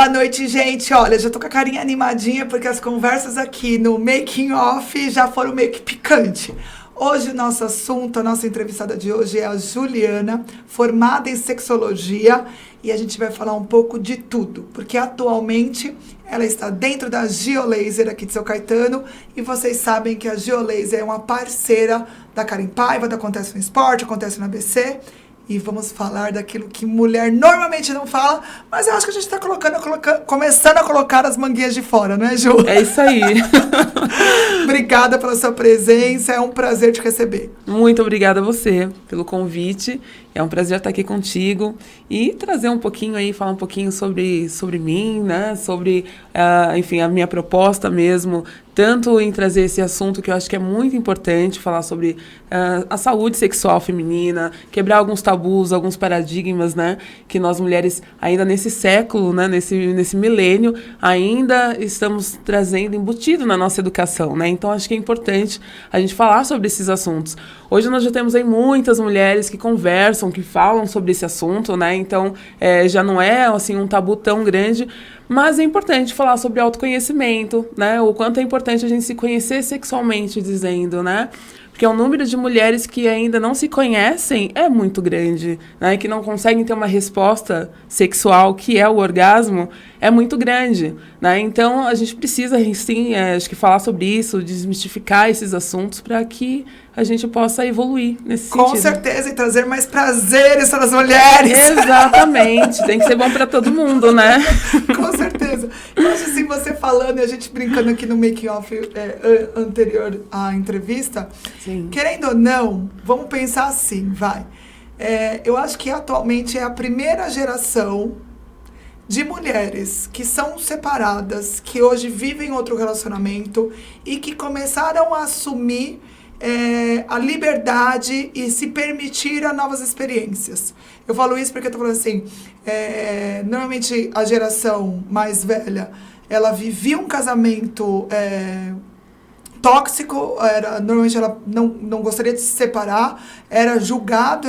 Boa noite, gente. Olha, já tô com a carinha animadinha porque as conversas aqui no Making Off já foram meio que picante. Hoje o nosso assunto, a nossa entrevistada de hoje é a Juliana, formada em sexologia, e a gente vai falar um pouco de tudo, porque atualmente ela está dentro da Geolaser aqui de São Caetano, e vocês sabem que a Geolaser é uma parceira da Karen Paiva, da Acontece no Esporte, Acontece no ABC, e vamos falar daquilo que mulher normalmente não fala, mas eu acho que a gente está começando a colocar as manguinhas de fora, não é, Ju? É isso aí. Obrigada pela sua presença, é um prazer te receber. Muito obrigada a você pelo convite. É um prazer estar aqui contigo e trazer um pouquinho aí, falar um pouquinho sobre mim, né? Sobre, enfim, a minha proposta mesmo, tanto em trazer esse assunto que eu acho que é muito importante, falar sobre a saúde sexual feminina, quebrar alguns tabus, alguns paradigmas, né? Que nós mulheres, ainda nesse século, né? Nesse milênio, ainda estamos trazendo embutido na nossa educação, né? Então, acho que é importante a gente falar sobre esses assuntos. Hoje nós já temos aí muitas mulheres que conversam, que falam sobre esse assunto, né? Então, já não é, assim, um tabu tão grande, mas é importante falar sobre autoconhecimento, né? O quanto é importante a gente se conhecer sexualmente, dizendo, né? Porque o número de mulheres que ainda não se conhecem é muito grande, né? Que não conseguem ter uma resposta sexual, que é o orgasmo, é muito grande, né? Então, a gente precisa, sim, acho que falar sobre isso, desmistificar esses assuntos para que a gente possa evoluir nesse sentido. Com certeza, e trazer mais prazeres para as mulheres. Exatamente, tem que ser bom para todo mundo, né? Com certeza. Eu acho assim, você falando e a gente brincando aqui no making-off anterior à entrevista, Sim. Querendo ou não, vamos pensar assim, vai. Eu acho que atualmente é a primeira geração de mulheres que são separadas, que hoje vivem outro relacionamento e que começaram a assumir a liberdade e se permitir a novas experiências. Eu falo isso porque eu tô falando assim, normalmente a geração mais velha, ela vivia um casamento tóxico, normalmente ela não gostaria de se separar, era julgado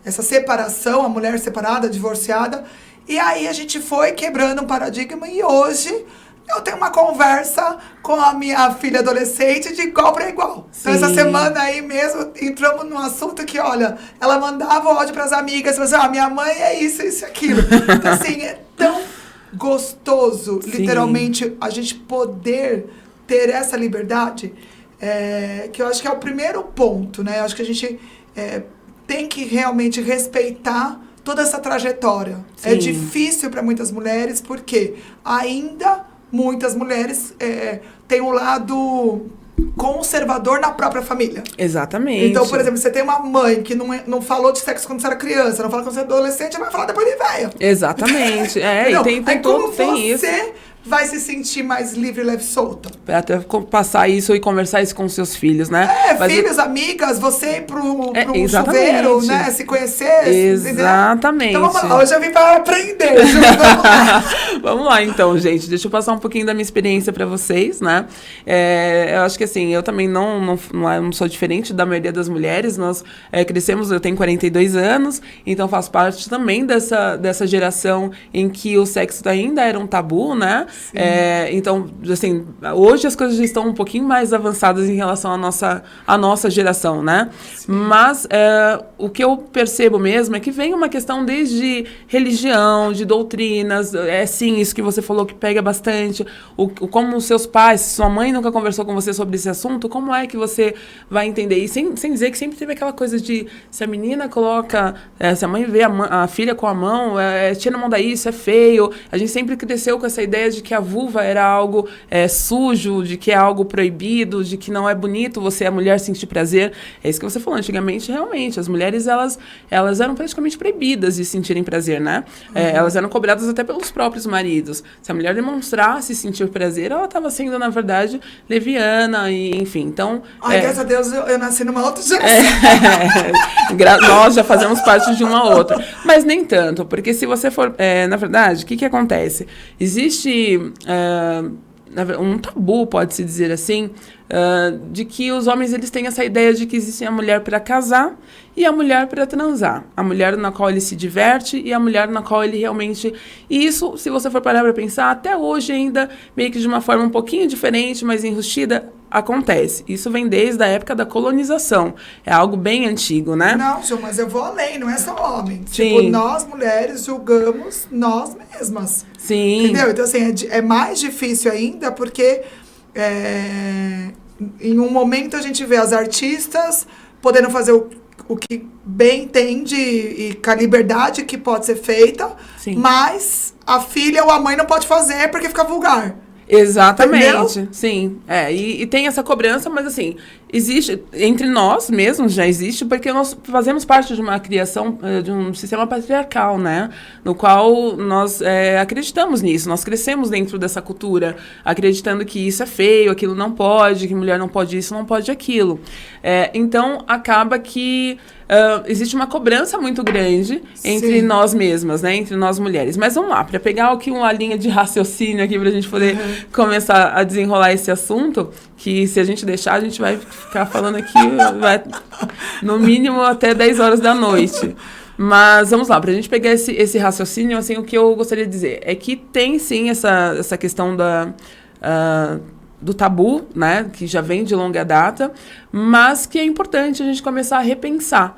essa separação, a mulher separada, divorciada, e aí a gente foi quebrando um paradigma e hoje eu tenho uma conversa com a minha filha adolescente de igual para igual. Então, essa semana aí mesmo, entramos num assunto que, olha, ela mandava áudio para as amigas, falando assim, minha mãe é isso e aquilo. Então, assim, é tão gostoso, Sim. literalmente, a gente poder ter essa liberdade, que eu acho que é o primeiro ponto, né? Eu acho que a gente tem que realmente respeitar toda essa trajetória. Sim. É difícil para muitas mulheres, porque ainda muitas mulheres têm um lado conservador na própria família. Exatamente. Então, por exemplo, você tem uma mãe que não falou de sexo quando você era criança, não fala quando você é adolescente, ela vai falar depois de velha. Exatamente. Tem isso. Você vai se sentir mais livre, leve, solta. Até passar isso e conversar isso com seus filhos, né? Filhos, amigas, você ir pro chuveiro, né? Se conhecer. Exatamente. Então vamos lá, hoje eu vim para aprender. Vamos lá. Vamos lá, então, gente. Deixa eu passar um pouquinho da minha experiência para vocês, né? Eu acho que assim, eu também não sou diferente da maioria das mulheres. Nós crescemos, eu tenho 42 anos, então faço parte também dessa geração em que o sexo ainda era um tabu, né? Então, assim, hoje as coisas já estão um pouquinho mais avançadas em relação à nossa geração, né? Sim. Mas o que eu percebo mesmo é que vem uma questão desde religião, de doutrinas, sim, isso que você falou que pega bastante, como os seus pais, sua mãe nunca conversou com você sobre esse assunto, como é que você vai entender? E sem dizer que sempre teve aquela coisa de, se a menina coloca, se a mãe vê a filha com a mão, tira a mão daí, isso é feio. A gente sempre cresceu com essa ideia de que a vulva era algo sujo, de que é algo proibido, de que não é bonito você, a mulher, sentir prazer. É isso que você falou. Antigamente, realmente, as mulheres, elas eram praticamente proibidas de sentirem prazer, né? Elas eram cobradas até pelos próprios maridos. Se a mulher demonstrasse sentir prazer, ela estava sendo, na verdade, leviana, e, enfim. Então... graças a Deus, eu nasci numa outra geração. Nós já fazemos parte de uma outra. Mas nem tanto, porque se você for... na verdade, o que acontece? Existe... um tabu, pode-se dizer assim, de que os homens eles têm essa ideia de que existe a mulher para casar e a mulher para transar. A mulher na qual ele se diverte e a mulher na qual ele realmente... E isso, se você for parar para pensar, até hoje ainda, meio que de uma forma um pouquinho diferente, mas enrustida, acontece. Isso vem desde a época da colonização. É algo bem antigo, né? Não, Ju, mas eu vou além, não é só homem. Sim. Tipo, nós mulheres julgamos nós mesmas. Sim. Entendeu? Então, assim, é mais difícil ainda porque em um momento a gente vê as artistas podendo fazer o que bem entende e com a liberdade que pode ser feita, Sim. mas a filha ou a mãe não pode fazer porque fica vulgar. Exatamente, entendeu? sim. E tem essa cobrança, mas assim, existe, entre nós mesmos já existe, porque nós fazemos parte de uma criação, de um sistema patriarcal, né? No qual nós acreditamos nisso, nós crescemos dentro dessa cultura, acreditando que isso é feio, aquilo não pode, que mulher não pode isso, não pode aquilo. Então, acaba que existe uma cobrança muito grande entre nós mesmas, né? Entre nós mulheres. Mas vamos lá, para pegar uma linha de raciocínio aqui para a gente poder começar a desenrolar esse assunto, que se a gente deixar, a gente vai ficar falando aqui, no mínimo até 10 horas da noite. Mas vamos lá, para a gente pegar esse raciocínio, assim, o que eu gostaria de dizer é que tem sim essa questão do tabu, né, que já vem de longa data, mas que é importante a gente começar a repensar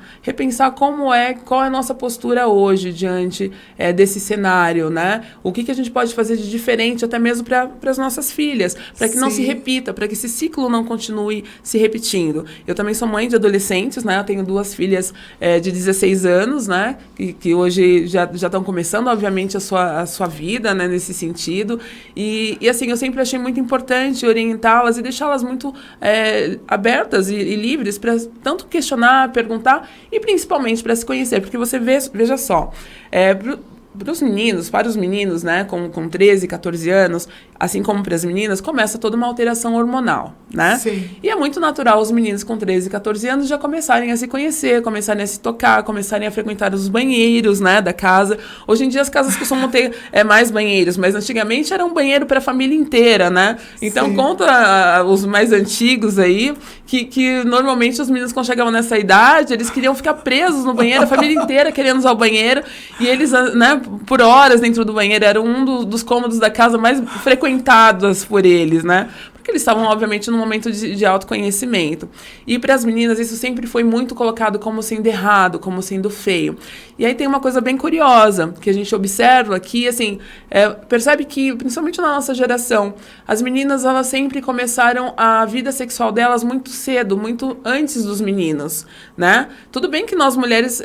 qual é a nossa postura hoje diante desse cenário, né? O que a gente pode fazer de diferente até mesmo para as nossas filhas, para que não se repita, para que esse ciclo não continue se repetindo. Eu também sou mãe de adolescentes, né? Eu tenho 2 filhas de 16 anos, né? Que hoje já estão começando, obviamente, a sua vida, né? Nesse sentido. E assim, eu sempre achei muito importante orientá-las e deixá-las muito abertas e livres para tanto questionar, perguntar e principalmente para se conhecer. Porque você veja só, para os meninos, né, com 13, 14 anos, assim como para as meninas, começa toda uma alteração hormonal, né? Sim. E é muito natural os meninos com 13, 14 anos já começarem a se conhecer, começarem a se tocar, começarem a frequentar os banheiros, né, da casa. Hoje em dia as casas costumam ter mais banheiros, mas antigamente era um banheiro para a família inteira, né? Então conta os mais antigos aí, que normalmente os meninos quando chegavam nessa idade, eles queriam ficar presos no banheiro, a família inteira querendo usar o banheiro, e eles, né, por horas dentro do banheiro, era um dos cômodos da casa mais frequentados por eles, né? Porque eles estavam, obviamente, num momento de autoconhecimento. E para as meninas, isso sempre foi muito colocado como sendo errado, como sendo feio. E aí tem uma coisa bem curiosa, que a gente observa aqui, assim, percebe que, principalmente na nossa geração, as meninas, elas sempre começaram a vida sexual delas muito cedo, muito antes dos meninos, né? Tudo bem que nós mulheres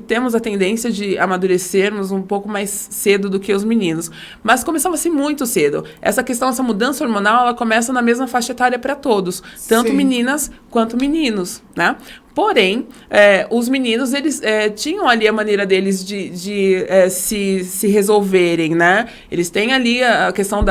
temos a tendência de amadurecermos um pouco mais cedo do que os meninos. Mas começava-se muito cedo. Essa mudança hormonal, ela começa na mesma faixa etária para todos. Tanto meninas quanto meninos, né? Porém, os meninos, eles tinham ali a maneira deles de se resolverem, né? Eles têm ali a questão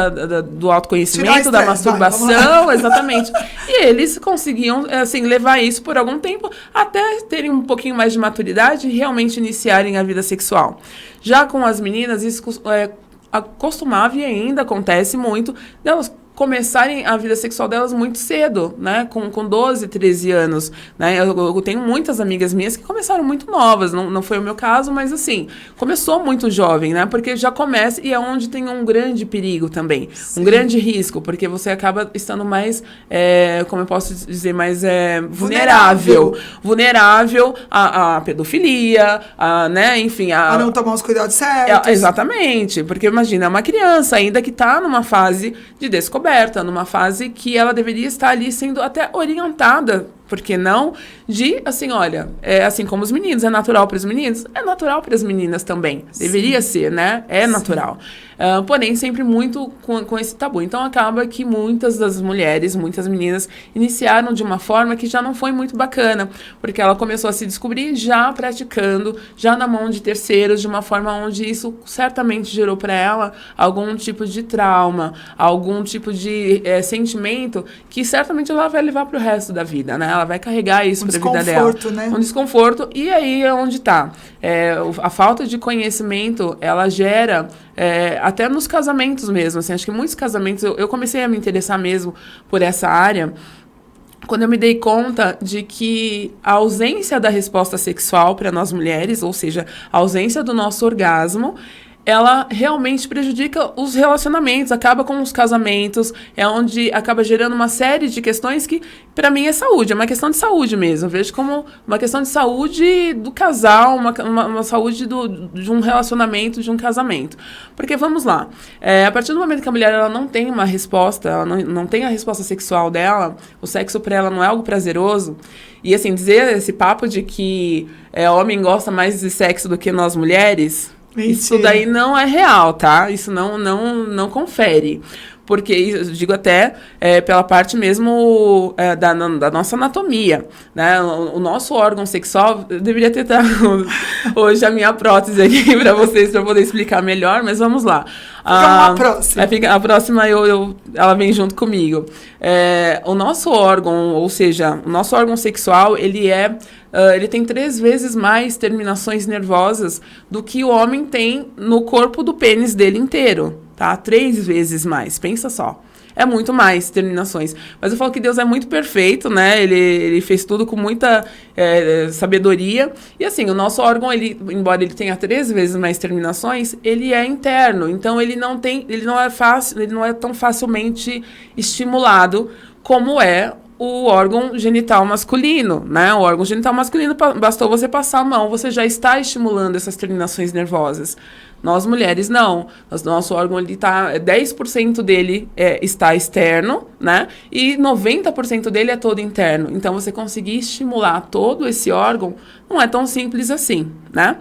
do autoconhecimento, da masturbação, exatamente. E eles conseguiam, assim, levar isso por algum tempo, até terem um pouquinho mais de maturidade e realmente iniciarem a vida sexual. Já com as meninas, isso costumava e ainda acontece muito delas começarem a vida sexual delas muito cedo, né? Com 12, 13 anos, né? Eu tenho muitas amigas minhas que começaram muito novas, não foi o meu caso, mas assim, começou muito jovem, né? Porque já começa, e é onde tem um grande perigo também, um grande risco, porque você acaba estando mais, como eu posso dizer, mais vulnerável à pedofilia, né? Enfim, a não tomar os cuidados certos. Exatamente, porque imagina, é uma criança ainda que está numa fase de descoberta, numa fase que ela deveria estar ali sendo até orientada, por que não? De, assim, olha, assim como os meninos, é natural para os meninos, é natural para as meninas também. Deveria ser, né? É natural. Porém, sempre muito com esse tabu. Então, acaba que muitas das mulheres, muitas meninas, iniciaram de uma forma que já não foi muito bacana, porque ela começou a se descobrir já praticando, já na mão de terceiros, de uma forma onde isso certamente gerou para ela algum tipo de trauma, algum tipo de sentimento que certamente ela vai levar para o resto da vida, né? Ela vai carregar isso para a vida dela. Um desconforto, né? Um desconforto. E aí é onde tá. A falta de conhecimento, ela gera, até nos casamentos mesmo, assim, acho que muitos casamentos, eu comecei a me interessar mesmo por essa área, quando eu me dei conta de que a ausência da resposta sexual para nós mulheres, ou seja, a ausência do nosso orgasmo, ela realmente prejudica os relacionamentos, acaba com os casamentos, é onde acaba gerando uma série de questões que, para mim, é saúde, é uma questão de saúde mesmo. Eu vejo como uma questão de saúde do casal, uma saúde de um relacionamento, de um casamento. Porque, vamos lá, a partir do momento que a mulher ela não tem uma resposta, ela não tem a resposta sexual dela, o sexo para ela não é algo prazeroso, e assim, dizer esse papo de que homem gosta mais de sexo do que nós mulheres... Mentira. Isso daí não é real, tá? Isso não confere. Porque, eu digo até pela parte mesmo da nossa anatomia, né? O nosso órgão sexual, eu deveria ter dado hoje a minha prótese aqui para vocês, para poder explicar melhor, mas vamos lá. Fica próxima. A próxima ela vem junto comigo. O nosso órgão, ou seja, o nosso órgão sexual, ele tem 3 vezes mais terminações nervosas do que o homem tem no corpo do pênis dele inteiro. Tá? 3 vezes mais, pensa só. É muito mais terminações. Mas eu falo que Deus é muito perfeito, né? Ele fez tudo com muita sabedoria. E assim, o nosso órgão, embora ele tenha 3 vezes mais terminações, ele é interno. Então ele não é tão facilmente estimulado como é o órgão genital masculino, né? O órgão genital masculino, bastou você passar a mão, você já está estimulando essas terminações nervosas. Nós mulheres não. Nosso órgão, 10% dele está externo, né? E 90% dele é todo interno. Então, você conseguir estimular todo esse órgão não é tão simples assim, né?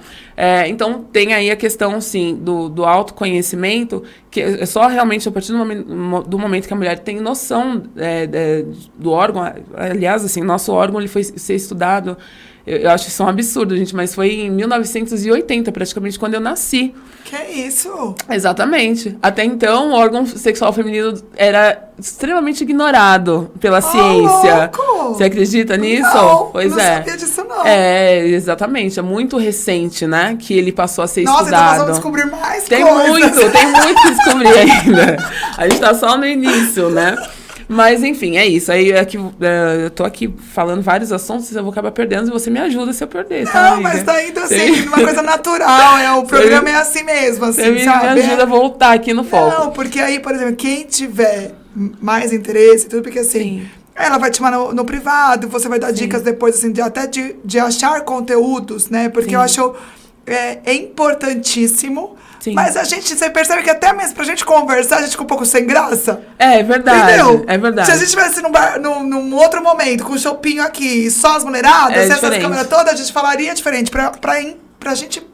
Então, tem aí a questão, sim, do autoconhecimento, que é só realmente a partir do momento que a mulher tem noção do órgão. Aliás, assim, nosso órgão ele foi ser estudado... Eu acho isso um absurdo, gente, mas foi em 1980, praticamente, quando eu nasci. Que isso? Exatamente. Até então, o órgão sexual feminino era extremamente ignorado pela ciência. Louco! Você acredita nisso? Não, pois não sabia disso, não. Exatamente. É muito recente, né, que ele passou a ser estudado. Então nós vamos descobrir mais tem coisas. Tem muito que descobrir ainda. A gente tá só no início, né? Mas, enfim, é isso. Aí eu tô aqui falando vários assuntos, eu vou acabar perdendo e você me ajuda se eu perder, tá, Não, amiga? mas tá indo assim, uma coisa natural. O programa é assim mesmo, assim, você sabe? Me ajuda a voltar aqui no foco. Não, porque aí, por exemplo, quem tiver mais interesse, tudo, porque assim... Sim. Ela vai te chamar no privado, você vai dar dicas depois, assim, de achar conteúdos, né? Porque eu acho importantíssimo. Sim. Mas você percebe que até mesmo pra gente conversar, a gente fica um pouco sem graça. É verdade. Entendeu? É verdade. Se a gente estivesse num outro momento, com o chopinho aqui, só as mulheradas, essas câmeras todas, a gente falaria diferente. Pra gente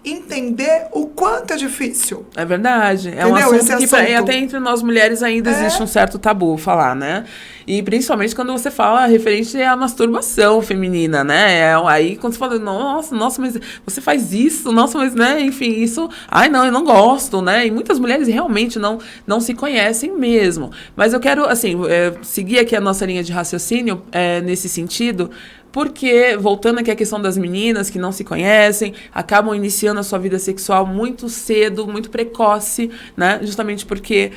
entender o quanto é difícil. É verdade. É um assunto que até entre nós mulheres ainda existe um certo tabu falar, né? E principalmente quando você fala referente à masturbação feminina, né? Aí quando você fala, nossa, mas você faz isso, nossa, mas, né? Enfim, isso... Ai, não, eu não gosto, né? E muitas mulheres realmente não se conhecem mesmo. Mas eu quero, assim, seguir aqui a nossa linha de raciocínio nesse sentido, porque, voltando aqui à questão das meninas que não se conhecem, acabam iniciando a sua vida sexual muito cedo, muito precoce, né? Justamente porque,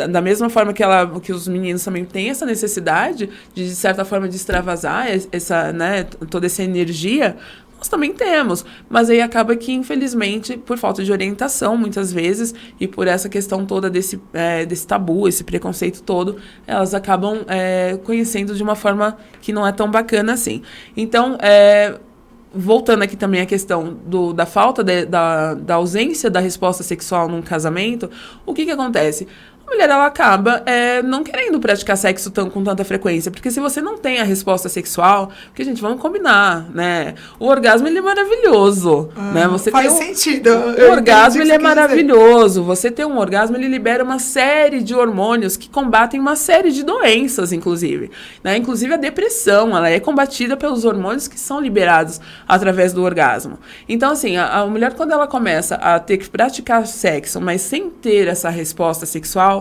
da mesma forma que os meninos também têm essa necessidade de certa forma, de extravasar toda essa energia, nós também temos, mas aí acaba que, infelizmente, por falta de orientação, muitas vezes, e por essa questão toda desse tabu, esse preconceito todo, elas acabam conhecendo de uma forma que não é tão bacana assim. Então, voltando aqui também à questão da falta da ausência da resposta sexual num casamento, o que acontece? A mulher, ela acaba não querendo praticar sexo com tanta frequência, porque se você não tem a resposta sexual, porque, gente, vamos combinar, né? O orgasmo, ele é maravilhoso, né? Você faz sentido. O orgasmo, ele é maravilhoso. Você ter um orgasmo, ele libera uma série de hormônios que combatem uma série de doenças, inclusive, né? Inclusive a depressão, ela é combatida pelos hormônios que são liberados através do orgasmo. Então, assim, a mulher, quando ela começa a ter que praticar sexo, mas sem ter essa resposta sexual,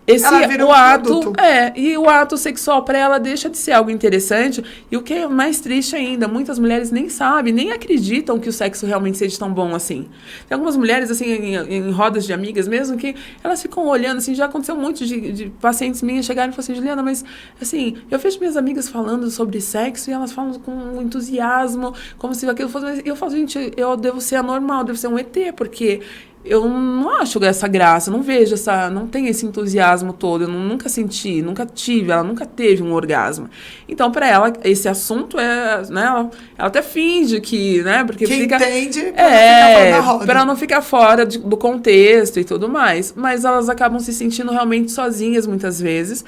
ela vira o um ato, produto. e o ato sexual para ela deixa de ser algo interessante. E o que é mais triste ainda, muitas mulheres nem sabem, nem acreditam que o sexo realmente seja tão bom assim. Tem algumas mulheres, assim, em rodas de amigas mesmo, que elas ficam olhando, assim, já aconteceu muito de pacientes minhas chegarem e falarem assim, Juliana, mas, assim, eu vejo minhas amigas falando sobre sexo e elas falam com um entusiasmo, como se aquilo fosse... Mas eu falo, gente, eu devo ser anormal, devo ser um ET, porque... Eu não acho essa graça, não vejo não tem esse entusiasmo todo, eu nunca senti, nunca tive, ela nunca teve um orgasmo. Então, para ela, esse assunto né, ela até finge que, né, porque que fica... entende pra não ficar fora da roda. Para não ficar fora do contexto e tudo mais. Mas elas acabam se sentindo realmente sozinhas, muitas vezes,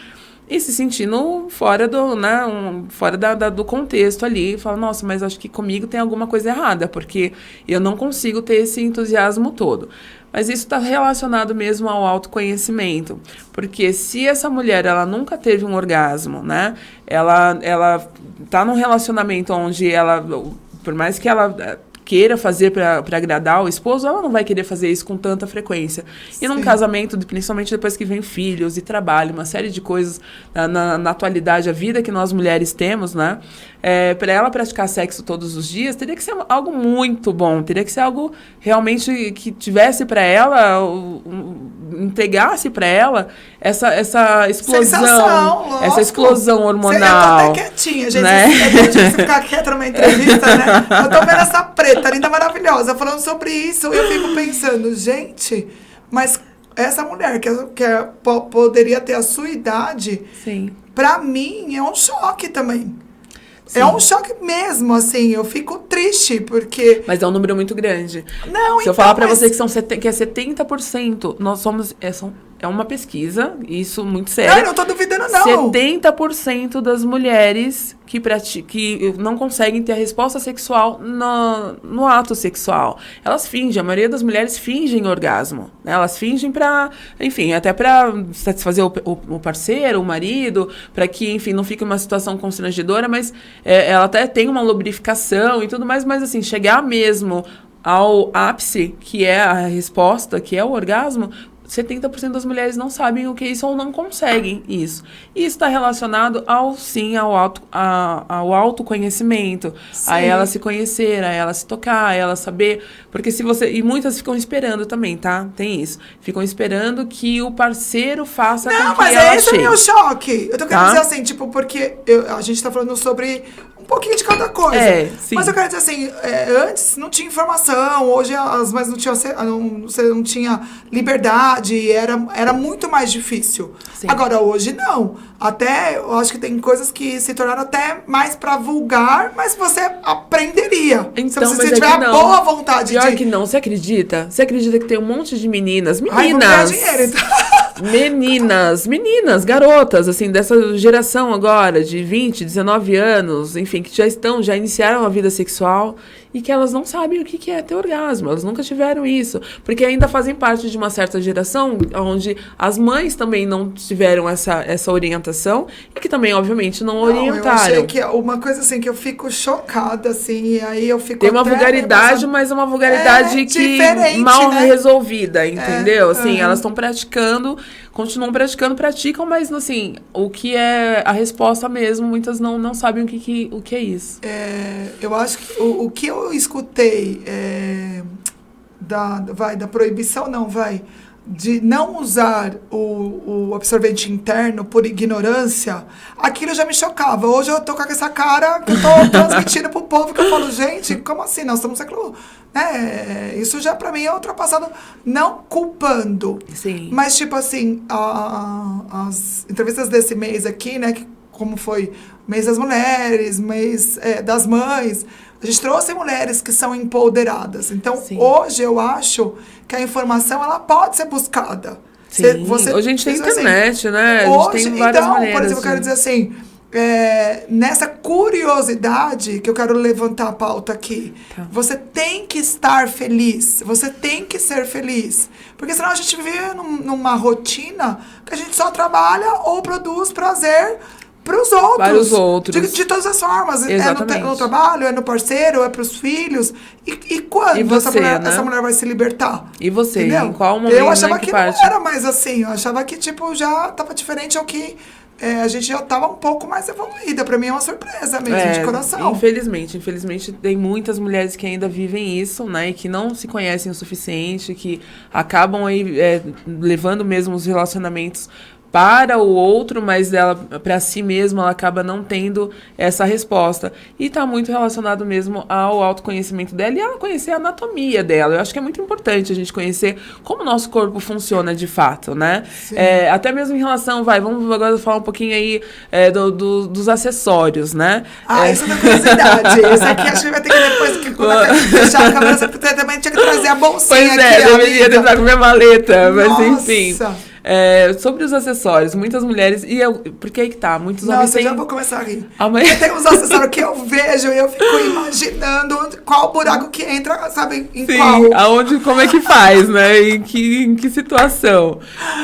e se sentindo fora do contexto ali. Fala, nossa, mas acho que comigo tem alguma coisa errada, porque eu não consigo ter esse entusiasmo todo. Mas isso está relacionado mesmo ao autoconhecimento. Porque se essa mulher, ela nunca teve um orgasmo, né? Ela tá num relacionamento onde ela, por mais que ela queira fazer para agradar o esposo, ela não vai querer fazer isso com tanta frequência. E num casamento, principalmente depois que vem filhos e trabalho, uma série de coisas na atualidade, a vida que nós mulheres temos, né? Para ela praticar sexo todos os dias, teria que ser algo muito bom, teria que ser algo realmente que tivesse para ela, entregasse para ela essa explosão, sensação, essa explosão hormonal. Eu tô até quietinha, gente. Né? É difícil ficar quieta numa entrevista, né? Eu tô vendo essa preta, linda, maravilhosa, falando sobre isso. Eu fico pensando, gente, mas essa mulher poderia ter a sua idade, Sim. Pra mim é um choque também. Sim. É um choque mesmo, assim, eu fico triste, porque... Mas é um número muito grande. Não, Se eu falar pra você que é 70%, nós somos... É uma pesquisa, isso muito sério. Não, não tô duvidando, não. 70% das mulheres que não conseguem ter a resposta sexual no ato sexual. Elas fingem, a maioria das mulheres fingem orgasmo. Né? Elas fingem enfim, até pra satisfazer o parceiro, o marido, pra que, enfim, não fique uma situação constrangedora, mas ela até tem uma lubrificação e tudo mais, mas assim, chegar mesmo ao ápice, que é a resposta, que é o orgasmo, 70% das mulheres não sabem o que é isso ou não conseguem isso. E isso está relacionado ao autoconhecimento, a ela se conhecer, a ela se tocar, a ela saber. Porque se você... E muitas ficam esperando também, tá? Tem isso. Ficam esperando que o parceiro faça com que ela chegue. Não, mas esse é o meu choque. Eu tô querendo dizer assim, tipo, porque a gente tá falando sobre um pouquinho de cada coisa. Sim. Mas eu quero dizer assim, antes não tinha informação, hoje as mães não tinha liberdade, era muito mais difícil. Sim. Agora, hoje não. Até, eu acho que tem coisas que se tornaram até mais pra vulgar, mas você aprenderia. Então, se você tiver a boa vontade Pior que não, você acredita? Você acredita que tem um monte de meninas? Ai, vou ganhar dinheiro, então. Meninas, garotas, assim, dessa geração agora, de 20, 19 anos, enfim, que já iniciaram a vida sexual e que elas não sabem o que é ter orgasmo, elas nunca tiveram isso, porque ainda fazem parte de uma certa geração onde as mães também não tiveram essa orientação e que também, obviamente, não orientaram. Eu achei que uma coisa assim, que eu fico chocada, assim, e aí eu fico tem uma vulgaridade, mas é uma vulgaridade que mal resolvida, entendeu? Assim, elas estão continuam praticam, mas assim, o que é a resposta mesmo, muitas não sabem o que é isso. Eu acho que o que eu escutei da proibição, de não usar o absorvente interno por ignorância, aquilo já me chocava. Hoje eu tô com essa cara que eu tô transmitindo pro povo, que eu falo, gente, como assim? Nós estamos no século... isso já pra mim é ultrapassado, não culpando. Sim. Mas, tipo assim, as entrevistas desse mês aqui, né, que como foi mês das mulheres, mês das mães, a gente trouxe mulheres que são empoderadas. Então, hoje eu acho que a informação ela pode ser buscada. Sim. Hoje a gente tem internet, né? A gente tem várias maneiras. Por exemplo, eu quero dizer assim, nessa curiosidade que eu quero levantar a pauta aqui, você tem que estar feliz, você tem que ser feliz. Porque senão a gente vive numa rotina que a gente só trabalha ou produz prazer pros outros. Para os outros. De todas as formas. Exatamente. É no trabalho, é no parceiro, é pros filhos. E quando E você, essa mulher vai se libertar? E você? Entendeu? Em qual momento? Eu achava que que parte? não era mais assim. Eu achava que, tipo, já tava diferente ao que... a gente já tava um pouco mais evoluída. Pra mim é uma surpresa mesmo, de coração. Infelizmente, tem muitas mulheres que ainda vivem isso, né? E que não se conhecem o suficiente, que acabam aí levando mesmo os relacionamentos para o outro, mas ela para si mesma ela acaba não tendo essa resposta. E está muito relacionado mesmo ao autoconhecimento dela e ela conhecer a anatomia dela. Eu acho que é muito importante a gente conhecer como o nosso corpo funciona de fato, né? Até mesmo em relação, vamos agora falar um pouquinho aí dos acessórios, né? Isso é curiosidade. Isso aqui acho que vai ter que depois fechar a câmera, você também tinha que trazer a bolsinha aqui. Deveria tentar com minha maleta, mas Nossa. enfim. Sobre os acessórios, muitas mulheres. Porque aí que tá, muitos homens têm. Já vou começar a rir. Porque tem uns acessórios que eu vejo e eu fico imaginando qual buraco que entra, sabe? Em qual. Como é que faz, né? Em que situação.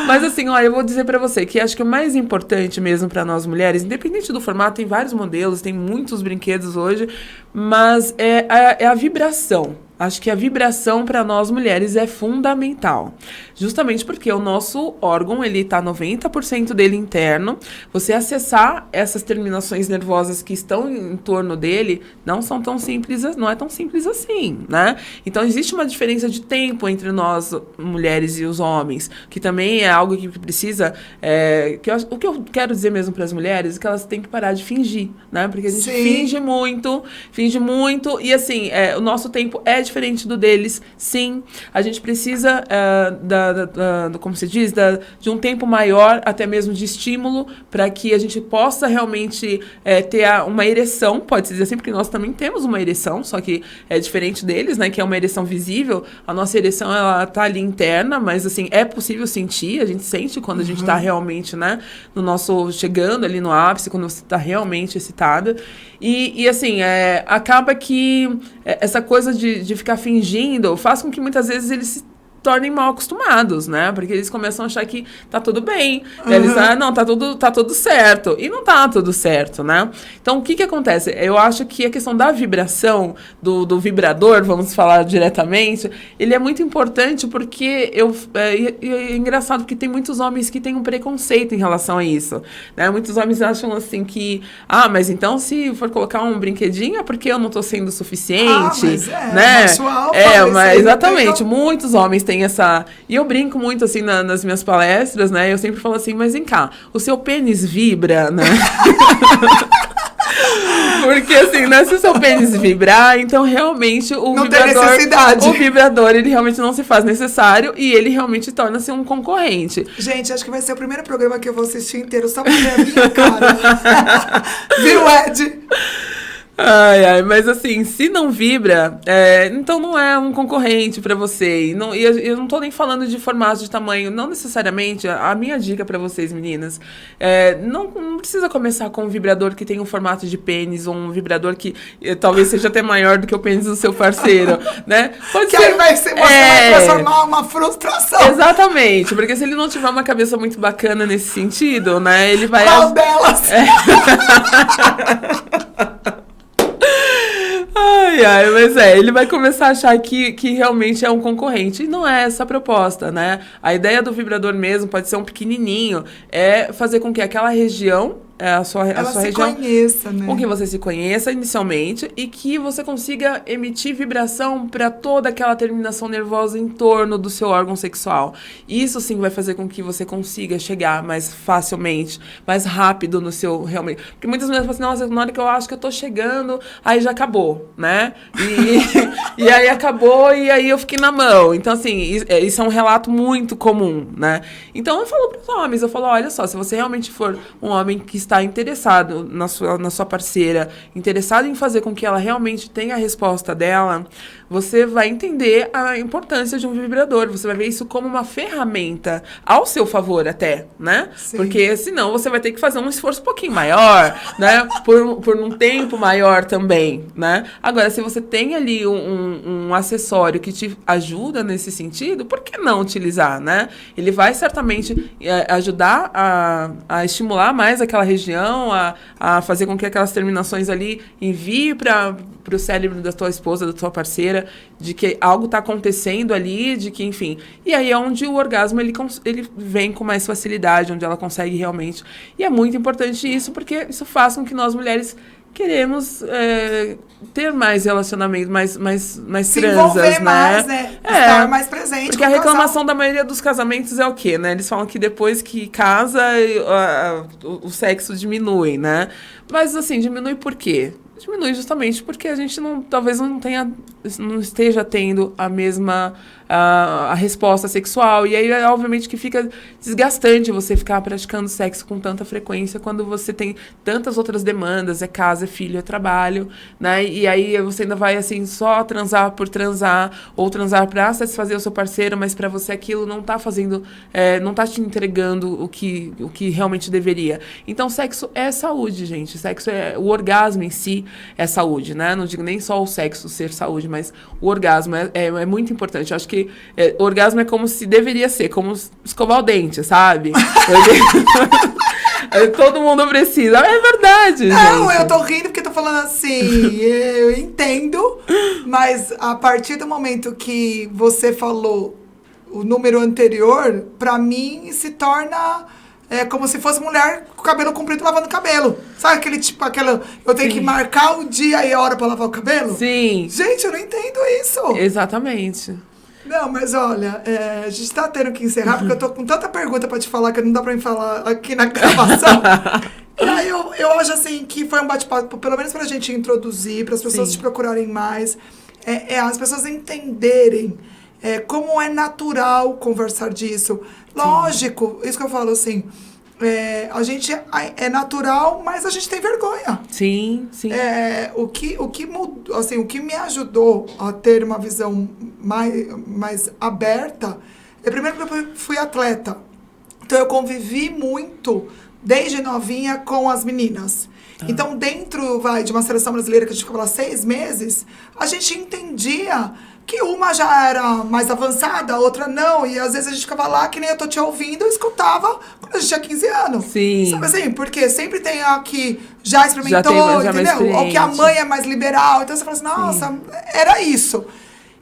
Mas assim, olha, eu vou dizer pra você que acho que o mais importante mesmo pra nós mulheres, independente do formato, tem vários modelos, tem muitos brinquedos hoje, mas é a vibração. Acho que a vibração para nós mulheres é fundamental. Justamente porque o nosso órgão, ele tá 90% dele interno. Você acessar essas terminações nervosas que estão em torno dele não é tão simples assim, né? Então, existe uma diferença de tempo entre nós, mulheres, e os homens, que também é algo que precisa... o que eu quero dizer mesmo para as mulheres é que elas têm que parar de fingir, né? Porque a gente finge muito, e assim, o nosso tempo é diferente do deles, sim. A gente precisa como se diz, de um tempo maior, até mesmo de estímulo, para que a gente possa realmente ter uma ereção, pode-se dizer assim, porque nós também temos uma ereção, só que é diferente deles, né, que é uma ereção visível. A nossa ereção, ela tá ali interna, mas assim, é possível sentir, a gente sente quando a gente tá realmente, né, chegando ali no ápice, quando você tá realmente excitada. E assim, acaba que essa coisa de ficar fingindo faz com que muitas vezes eles se tornem mal acostumados, né? Porque eles começam a achar que tá tudo bem. Eles não, tá tudo certo. E não tá tudo certo, né? Então, o que acontece? Eu acho que a questão da vibração, do vibrador, vamos falar diretamente, ele é muito importante porque é engraçado que tem muitos homens que têm um preconceito em relação a isso, né? Muitos homens acham assim que, mas então se for colocar um brinquedinho é porque eu não tô sendo suficiente, né? Mas exatamente, muitos homens têm essa... E eu brinco muito, assim, nas minhas palestras, né? Eu sempre falo assim, mas vem cá, o seu pênis vibra, né? Porque, assim, né, se o seu pênis vibrar, então, realmente, o vibrador, ele realmente não se faz necessário e ele realmente torna-se um concorrente. Gente, acho que vai ser o primeiro programa que eu vou assistir inteiro só pra ver a minha cara. Viu, Ed? Mas assim, se não vibra, então não é um concorrente pra você. E eu não tô nem falando de formato, de tamanho. Não necessariamente, a minha dica pra vocês, meninas, não precisa começar com um vibrador que tem um formato de pênis, ou um vibrador que talvez seja até maior do que o pênis do seu parceiro, né? Pode ser. Aí vai transformar uma frustração. Exatamente, porque se ele não tiver uma cabeça muito bacana nesse sentido, né, ele vai... Qual delas? Mas ele vai começar a achar que realmente é um concorrente. E não é essa a proposta, né? A ideia do vibrador mesmo pode ser um pequenininho, é fazer com que aquela região, a sua região, conheça, né? Com que você se conheça inicialmente e que você consiga emitir vibração para toda aquela terminação nervosa em torno do seu órgão sexual. Isso sim vai fazer com que você consiga chegar mais facilmente, mais rápido no seu realmente. Porque muitas vezes falam assim, nossa, na hora que eu acho que eu tô chegando, aí já acabou, né? E aí acabou e aí eu fiquei na mão. Então, assim, isso é um relato muito comum, né? Então eu falo pros homens, olha só, se você realmente for um homem que está interessado na sua parceira, interessado em fazer com que ela realmente tenha a resposta dela, você vai entender a importância de um vibrador. Você vai ver isso como uma ferramenta ao seu favor até, né? Sim. Porque senão você vai ter que fazer um esforço um pouquinho maior, né? Por um tempo maior também, né? Agora, se você tem ali um acessório que te ajuda nesse sentido, por que não utilizar, né? Ele vai certamente ajudar a estimular mais aquela região região, a fazer com que aquelas terminações ali envie para o cérebro da tua esposa, da tua parceira, de que algo está acontecendo ali, de que, enfim... E aí é onde o orgasmo, ele vem com mais facilidade, onde ela consegue realmente... E é muito importante isso, porque isso faz com que nós, mulheres... queremos ter mais relacionamento, mais se transas, envolver né? mais, né? Estar mais presente. Porque a reclamação da maioria dos casamentos é o quê, né? Eles falam que depois que casa, o sexo diminui, né? Mas, assim, diminui por quê? Diminui justamente porque a gente talvez não esteja tendo a mesma a resposta sexual. E aí, obviamente, que fica desgastante você ficar praticando sexo com tanta frequência quando você tem tantas outras demandas, é casa, é filho, é trabalho, né? E aí você ainda vai, assim, só transar por transar, ou transar para satisfazer o seu parceiro, mas para você aquilo não tá fazendo, não tá te entregando o que realmente deveria. Então, sexo é saúde, gente. Sexo o orgasmo em si é saúde, né? Não digo nem só o sexo ser saúde, mas o orgasmo é muito importante. Eu acho que orgasmo é como se deveria ser, como escovar o dente, sabe? Todo mundo precisa. É verdade, não, gente. Eu tô rindo porque tô falando assim, eu entendo, mas a partir do momento que você falou o número anterior, pra mim se torna... como se fosse mulher com cabelo comprido lavando cabelo. Sabe aquele tipo, eu tenho que marcar o dia e a hora pra lavar o cabelo? Sim. Gente, eu não entendo isso. Exatamente. Não, mas olha, a gente tá tendo que encerrar, porque eu tô com tanta pergunta pra te falar que não dá pra me falar aqui na gravação. E aí eu acho assim que foi um bate-papo, pelo menos pra gente introduzir, para as pessoas te procurarem mais, as pessoas entenderem como é natural conversar disso. Lógico, isso que eu falo assim, a gente é natural, mas a gente tem vergonha. Sim, sim. O que mudou, assim, o que me ajudou a ter uma visão mais aberta primeiro que eu fui atleta. Então eu convivi muito desde novinha com as meninas. Então, dentro de uma seleção brasileira que a gente ficava lá 6 meses, a gente entendia que uma já era mais avançada, a outra não. E às vezes a gente ficava lá, que nem eu tô te ouvindo, eu escutava quando a gente tinha 15 anos. Sim. Sabe assim? Porque sempre tem a que já experimentou, entendeu? Ou que a mãe é mais liberal. Então você fala assim, nossa, era isso.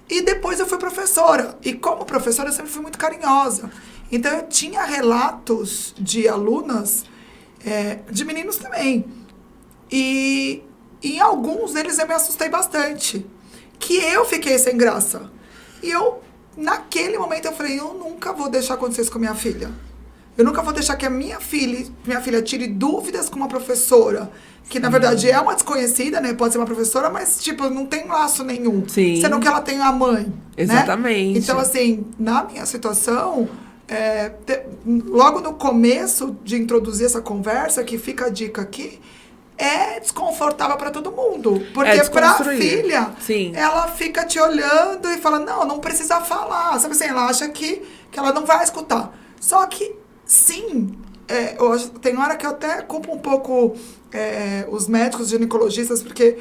E depois eu fui professora. E como professora eu sempre fui muito carinhosa. Então eu tinha relatos de alunas, de meninos também. E em alguns deles eu me assustei bastante. Que eu fiquei sem graça. E naquele momento, eu falei, eu nunca vou deixar acontecer isso com a minha filha. Eu nunca vou deixar que a minha filha tire dúvidas com uma professora, que na verdade é uma desconhecida, né? Pode ser uma professora, mas tipo, não tem laço nenhum. Sim. Sendo que ela tem a mãe. Exatamente. Né? Então, assim, na minha situação, logo no começo de introduzir essa conversa, que fica a dica aqui, é desconfortável para todo mundo. Porque pra filha, ela fica te olhando e fala, não precisa falar. Sabe assim, ela acha que ela não vai escutar. Só que, sim, tem hora que eu até culpo um pouco os médicos ginecologistas, porque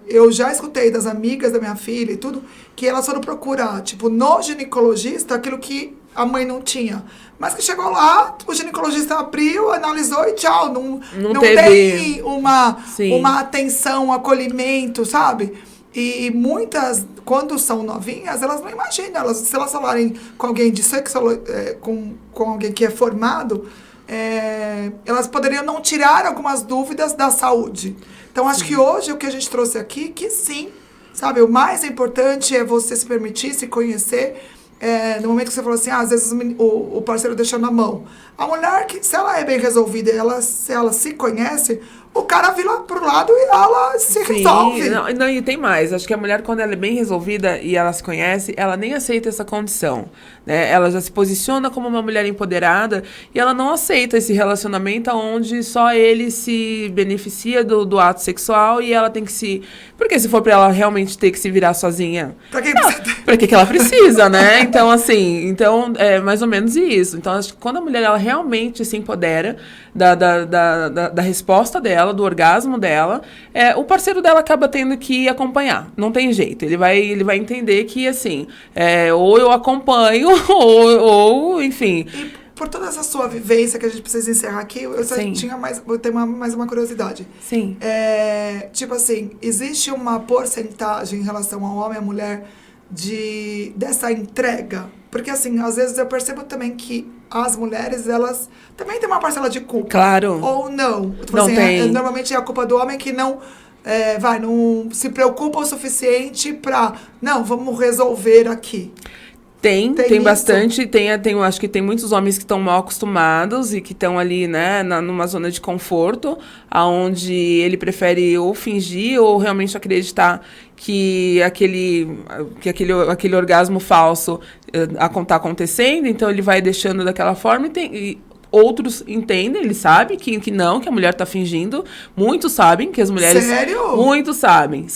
eu já escutei das amigas da minha filha e tudo, que elas foram procurar, tipo, no ginecologista, aquilo que a mãe não tinha. Mas que chegou lá, o ginecologista abriu, analisou e tchau. Não tem uma atenção, um acolhimento, sabe? E muitas, quando são novinhas, elas não imaginam. Se elas falarem com alguém de com alguém que é formado, elas poderiam não tirar algumas dúvidas da saúde. Então, acho que hoje o que a gente trouxe aqui, que sim, sabe? O mais importante é você se permitir, se conhecer. No momento que você falou assim, às vezes o parceiro deixa na mão. A mulher, se ela é bem resolvida, se ela se conhece, o cara vira pro lado e ela se resolve. Não, e tem mais. Acho que a mulher, quando ela é bem resolvida e ela se conhece, ela nem aceita essa condição. Né? Ela já se posiciona como uma mulher empoderada e ela não aceita esse relacionamento onde só ele se beneficia do ato sexual e ela tem que se... Porque se for pra ela realmente ter que se virar sozinha... Pra que ela precisa, né? Então, assim, é mais ou menos isso. Então, acho que quando a mulher ela realmente se empodera da resposta dela, do orgasmo dela, o parceiro dela acaba tendo que acompanhar. Não tem jeito. Ele vai entender que, assim, ou eu acompanho, ou enfim... por toda essa sua vivência, que a gente precisa encerrar aqui, eu só vou ter mais uma curiosidade. Sim. Tipo assim, existe uma porcentagem em relação ao homem e à mulher dessa entrega? Porque, assim, às vezes eu percebo também que as mulheres, elas também têm uma parcela de culpa. Claro. Ou não. Tipo Não assim, tem. Normalmente é a culpa do homem que não se preocupa o suficiente pra, não, vamos resolver aqui. Tem isso? bastante, acho que tem muitos homens que estão mal acostumados e que estão ali, né, numa zona de conforto, aonde ele prefere ou fingir ou realmente acreditar que aquele orgasmo falso está acontecendo, então ele vai deixando daquela forma e outros entendem, eles sabem que não, que a mulher tá fingindo. Muitos sabem que as mulheres... Sério? Muitos sabem.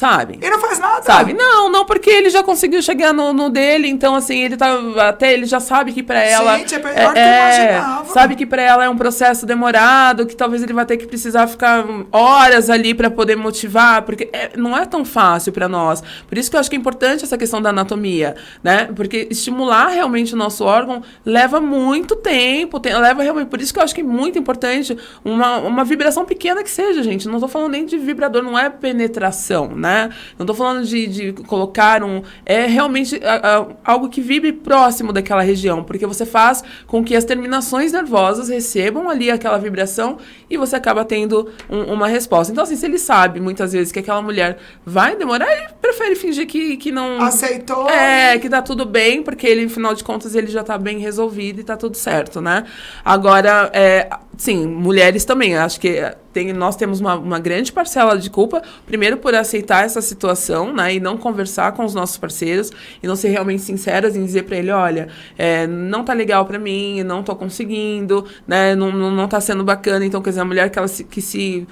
E não faz nada? Sabe? Não, porque ele já conseguiu chegar no dele, então assim, ele já sabe que pra ela... Gente, é pior que eu imaginava. Sabe que pra ela é um processo demorado, que talvez ele vai ter que precisar ficar horas ali pra poder motivar, porque não é tão fácil pra nós. Por isso que eu acho que é importante essa questão da anatomia, né? Porque estimular realmente o nosso órgão leva muito tempo, leva realmente... Por isso que eu acho que é muito importante uma vibração pequena que seja, gente. Não tô falando nem de vibrador, não é penetração, né? Não tô falando de colocar é realmente algo que vibre próximo daquela região, porque você faz com que as terminações nervosas recebam ali aquela vibração e você acaba tendo uma resposta. Então, assim, se ele sabe, muitas vezes, que aquela mulher vai demorar, ele prefere fingir que não... Aceitou. Que tá tudo bem, porque ele, afinal de contas, ele já tá bem resolvido e tá tudo certo, né? Agora, sim, mulheres também. Acho que nós temos uma grande parcela de culpa, primeiro por aceitar essa situação, né, e não conversar com os nossos parceiros, e não ser realmente sinceras em dizer para ele, olha, não tá legal para mim, não tô conseguindo, né, não tá sendo bacana. Então, quer dizer, a mulher que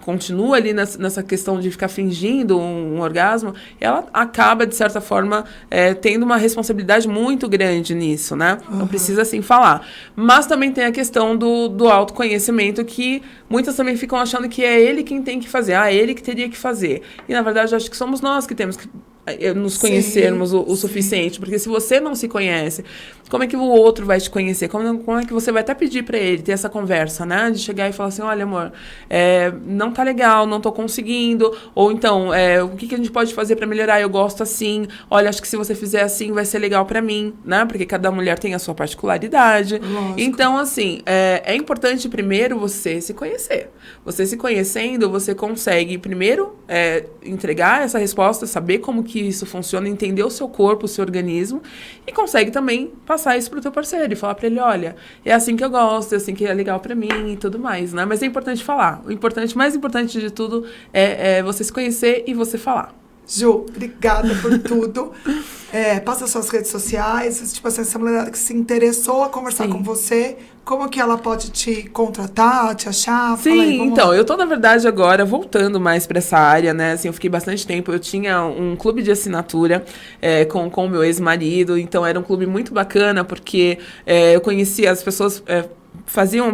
continua ali nessa questão de ficar fingindo um orgasmo, ela acaba, de certa forma, tendo uma responsabilidade muito grande nisso, né? Então, precisa, sim, falar. Mas também tem a questão do autoconhecimento, que muitas também ficam achando que é ele quem tem que fazer, ele que teria que fazer. E, na verdade, eu acho que somos nós que temos que nos conhecermos o suficiente, porque se você não se conhece, como é que o outro vai te conhecer? Como é que você vai até pedir pra ele ter essa conversa, né? De chegar e falar assim, olha, amor, não tá legal, não tô conseguindo, ou então, o que a gente pode fazer pra melhorar? Eu gosto assim, olha, acho que se você fizer assim vai ser legal pra mim, né? Porque cada mulher tem a sua particularidade. Lógico. Então, assim, é importante primeiro você se conhecer. Você se conhecendo, você consegue primeiro entregar essa resposta, saber como que isso funciona, entender o seu corpo, o seu organismo, e consegue também passar isso pro teu parceiro e falar pra ele, olha, é assim que eu gosto, é assim que é legal pra mim e tudo mais, né? Mas é importante falar. O mais importante de tudo é você se conhecer e você falar. Ju, obrigada por tudo. Passa suas redes sociais, tipo assim, essa mulher que se interessou a conversar com você, como que ela pode te contratar, te achar? Sim, aí, então, eu tô, na verdade, agora voltando mais pra essa área, né? Assim, eu fiquei bastante tempo, eu tinha um clube de assinatura com o meu ex-marido, então era um clube muito bacana, porque eu conhecia as pessoas...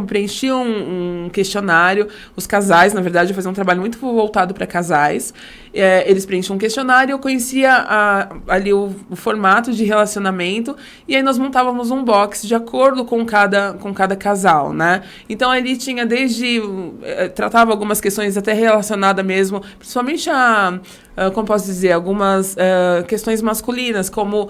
preenchiam um questionário, os casais, na verdade, faziam um trabalho muito voltado para casais, eles preenchiam um questionário, eu conhecia ali o formato de relacionamento, e aí nós montávamos um box de acordo com cada casal, né? Então, ali tinha tratava algumas questões até relacionadas mesmo, principalmente como posso dizer, algumas questões masculinas, como...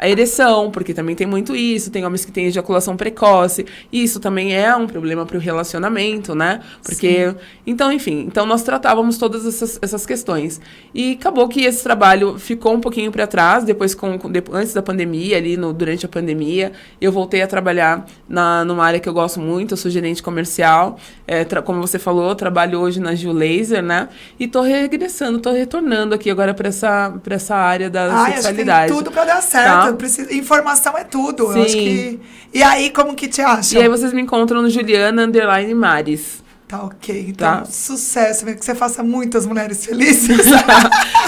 a ereção, porque também tem muito isso, tem homens que têm ejaculação precoce, e isso também é um problema para o relacionamento, né? Porque, então, enfim, então nós tratávamos todas essas questões. E acabou que esse trabalho ficou um pouquinho para trás, antes da pandemia, durante a pandemia, eu voltei a trabalhar numa área que eu gosto muito, eu sou gerente comercial, como você falou, eu trabalho hoje na Gil Laser, né? E tô retornando aqui agora para essa área da sexualidade. Acho que tem tudo para dar certo. Tá? Informação é tudo. Sim. Eu acho que... E aí, como que te acham? E aí vocês me encontram no Juliana_Mares. Tá ok. Então, sucesso. Que você faça muitas mulheres felizes.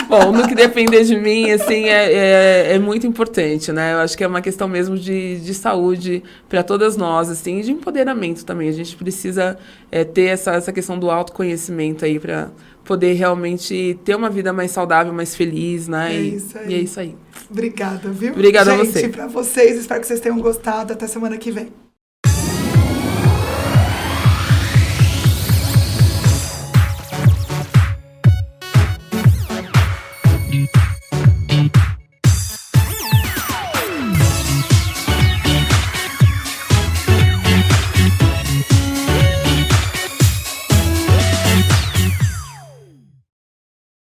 Bom, no que depender de mim, assim, é muito importante, né? Eu acho que é uma questão mesmo de saúde para todas nós, assim, e de empoderamento também. A gente precisa ter essa questão do autoconhecimento aí para poder realmente ter uma vida mais saudável, mais feliz, né? É isso aí. E é isso aí. Obrigada, viu? Obrigada a Gente, você. pra vocês, espero que vocês tenham gostado. Até semana que vem.